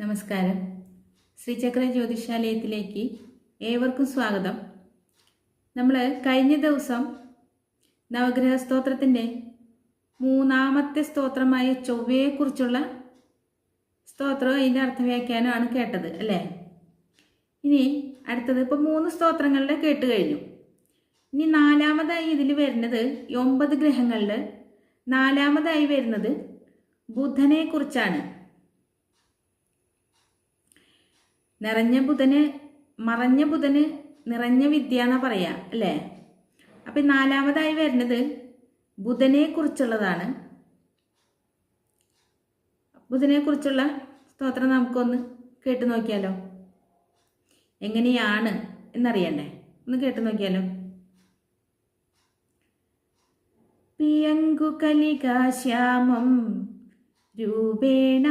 നമസ്കാരം. ശ്രീചക്ര ജ്യോതിഷാലയത്തിലേക്ക് ഏവർക്കും സ്വാഗതം. നമ്മൾ കഴിഞ്ഞ ദിവസം നവഗ്രഹ സ്തോത്രത്തിൻ്റെ മൂന്നാമത്തെ സ്തോത്രമായ ചൊവ്വയെക്കുറിച്ചുള്ള സ്തോത്രം അതിൻ്റെ അർത്ഥവ്യാഖ്യാനമാണ് കേട്ടത് അല്ലേ? ഇനി അടുത്തത് ഇപ്പോൾ 3 സ്തോത്രങ്ങളുടെ കേട്ട് കഴിഞ്ഞു. ഇനി നാലാമതായി ഇതിൽ വരുന്നത് 9 ഗ്രഹങ്ങളുടെ നാലാമതായി വരുന്നത് ബുധനെ കുറിച്ചാണ്. മറഞ്ഞ ബുധന് നിറഞ്ഞ വിദ്യ എന്നാ പറയാ അല്ലേ? അപ്പം നാലാമതായി വരുന്നത് ബുധനെ കുറിച്ചുള്ളതാണ്. ബുധനെ കുറിച്ചുള്ള സ്തോത്രം നമുക്കൊന്ന് കേട്ടു നോക്കിയാലോ? എങ്ങനെയാണ് എന്നറിയണ്ടേ? ഒന്ന് കേട്ടു നോക്കിയാലോ? പിയങ്കു കലികാശ്യാമം രൂപേണ